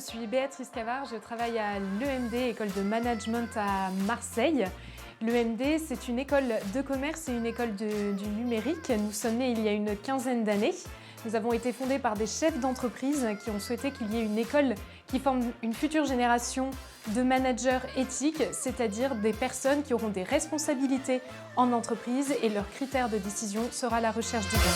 suis Béatrice Cavard, je travaille à l'EMD, école de management à Marseille. L'EMD, c'est une école de commerce et une école du numérique. Nous sommes nés il y a une quinzaine d'années. Nous avons été fondés par des chefs d'entreprise qui ont souhaité qu'il y ait une école qui forme une future génération de managers éthiques, c'est-à-dire des personnes qui auront des responsabilités en entreprise et leur critère de décision sera la recherche du bien.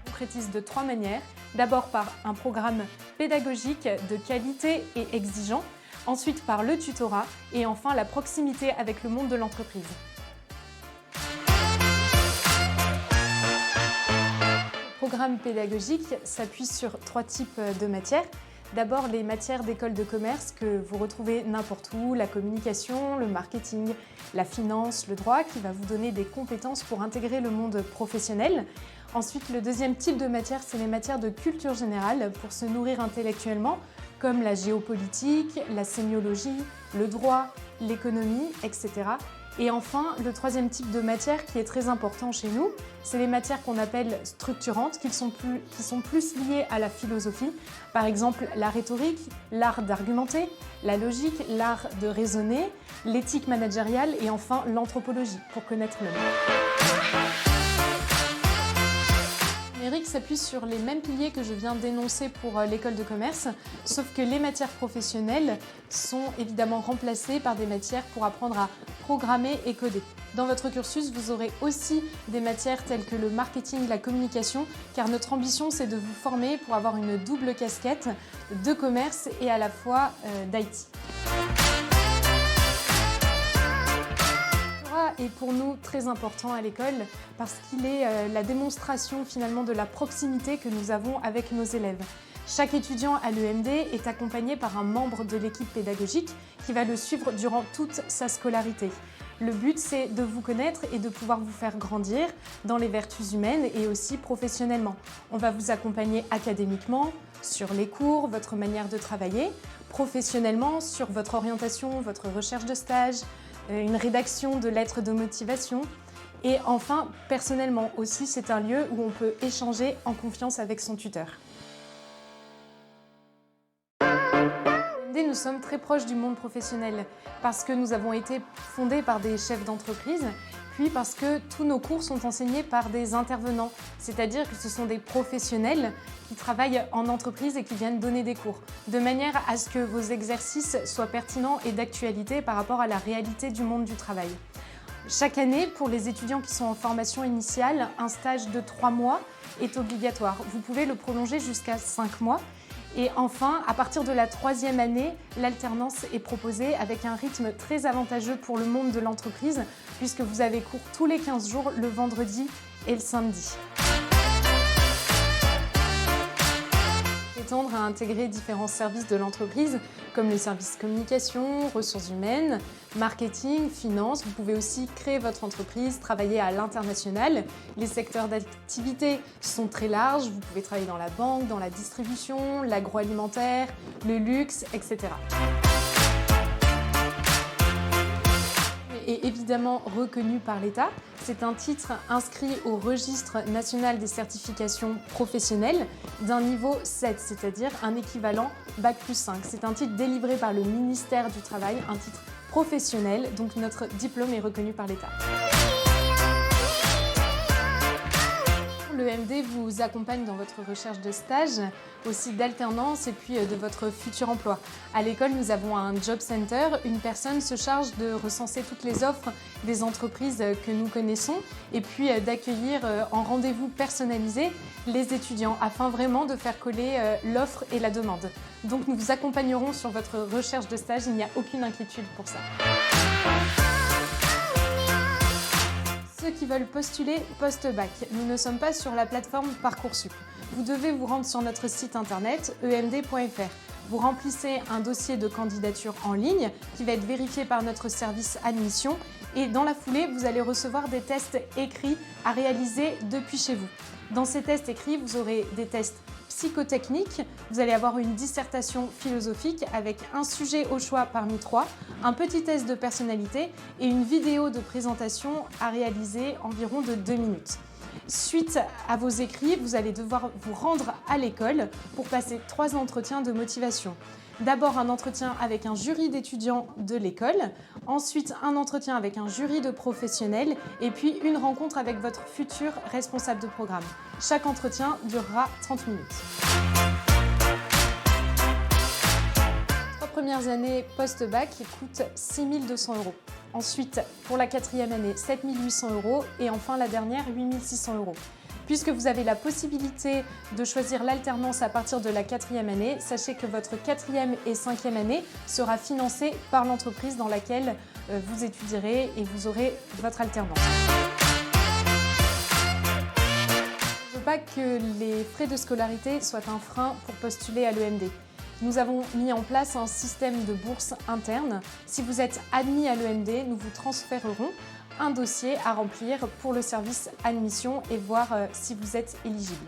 On concrétise de 3 manières. D'abord par un programme pédagogique de qualité et exigeant, ensuite par le tutorat et enfin la proximité avec le monde de l'entreprise. Le programme pédagogique s'appuie sur 3 types de matières. D'abord, les matières d'école de commerce que vous retrouvez n'importe où, la communication, le marketing, la finance, le droit, qui va vous donner des compétences pour intégrer le monde professionnel. Ensuite, le deuxième type de matière, c'est les matières de culture générale pour se nourrir intellectuellement, comme la géopolitique, la sémiologie, le droit, l'économie, etc. Et enfin, le troisième type de matière qui est très important chez nous, c'est les matières qu'on appelle structurantes, qui sont plus liées à la philosophie. Par exemple, la rhétorique, l'art d'argumenter, la logique, l'art de raisonner, l'éthique managériale et enfin l'anthropologie, pour connaître le monde. Le numérique s'appuie sur les mêmes piliers que je viens d'énoncer pour l'école de commerce, sauf que les matières professionnelles sont évidemment remplacées par des matières pour apprendre à programmer et coder. Dans votre cursus, vous aurez aussi des matières telles que le marketing, la communication, car notre ambition c'est de vous former pour avoir une double casquette de commerce et à la fois d'IT. Est pour nous très important à l'école parce qu'il est la démonstration finalement de la proximité que nous avons avec nos élèves. Chaque étudiant à l'EMD est accompagné par un membre de l'équipe pédagogique qui va le suivre durant toute sa scolarité. Le but, c'est de vous connaître et de pouvoir vous faire grandir dans les vertus humaines et aussi professionnellement. On va vous accompagner académiquement, sur les cours, votre manière de travailler, professionnellement, sur votre orientation, votre recherche de stage, une rédaction de lettres de motivation. Et enfin, personnellement aussi, c'est un lieu où on peut échanger en confiance avec son tuteur. Nous sommes très proches du monde professionnel parce que nous avons été fondés par des chefs d'entreprise, puis parce que tous nos cours sont enseignés par des intervenants, c'est-à-dire que ce sont des professionnels qui travaillent en entreprise et qui viennent donner des cours, de manière à ce que vos exercices soient pertinents et d'actualité par rapport à la réalité du monde du travail. Chaque année, pour les étudiants qui sont en formation initiale, un stage de 3 mois est obligatoire. Vous pouvez le prolonger jusqu'à 5 mois. Et enfin, à partir de la 3e année, l'alternance est proposée avec un rythme très avantageux pour le monde de l'entreprise puisque vous avez cours tous les 15 jours, le vendredi et le samedi. Tendre à intégrer différents services de l'entreprise comme les services communication, ressources humaines, marketing, finance. Vous pouvez aussi créer votre entreprise, travailler à l'international. Les secteurs d'activité sont très larges. Vous pouvez travailler dans la banque, dans la distribution, l'agroalimentaire, le luxe, etc. Est évidemment reconnu par l'État. C'est un titre inscrit au registre national des certifications professionnelles d'un niveau 7, c'est-à-dire un équivalent Bac+5. C'est un titre délivré par le ministère du Travail, un titre professionnel, donc notre diplôme est reconnu par l'État. L'EMD vous accompagne dans votre recherche de stage, aussi d'alternance et puis de votre futur emploi. À l'école, nous avons un job center. Une personne se charge de recenser toutes les offres des entreprises que nous connaissons et puis d'accueillir en rendez-vous personnalisé les étudiants afin vraiment de faire coller l'offre et la demande. Donc nous vous accompagnerons sur votre recherche de stage, il n'y a aucune inquiétude pour ça. Ceux qui veulent postuler post-bac, nous ne sommes pas sur la plateforme Parcoursup. Vous devez vous rendre sur notre site internet emd.fr. Vous remplissez un dossier de candidature en ligne qui va être vérifié par notre service admission et dans la foulée, vous allez recevoir des tests écrits à réaliser depuis chez vous. Dans ces tests écrits, vous aurez des tests psychotechniques, vous allez avoir une dissertation philosophique avec un sujet au choix parmi 3, un petit test de personnalité et une vidéo de présentation à réaliser environ de 2 minutes. Suite à vos écrits, vous allez devoir vous rendre à l'école pour passer 3 entretiens de motivation. D'abord un entretien avec un jury d'étudiants de l'école, ensuite un entretien avec un jury de professionnels et puis une rencontre avec votre futur responsable de programme. Chaque entretien durera 30 minutes. 3 premières années post-bac coûtent 6 200 €. Ensuite, pour la 4e année, 7 800 € et enfin la dernière, 8 600 €. Puisque vous avez la possibilité de choisir l'alternance à partir de la 4e année, sachez que votre 4e et 5e année sera financée par l'entreprise dans laquelle vous étudierez et vous aurez votre alternance. Je ne veux pas que les frais de scolarité soient un frein pour postuler à l'EMD. Nous avons mis en place un système de bourse interne. Si vous êtes admis à l'EMD, nous vous transférerons un dossier à remplir pour le service admission et voir si vous êtes éligible.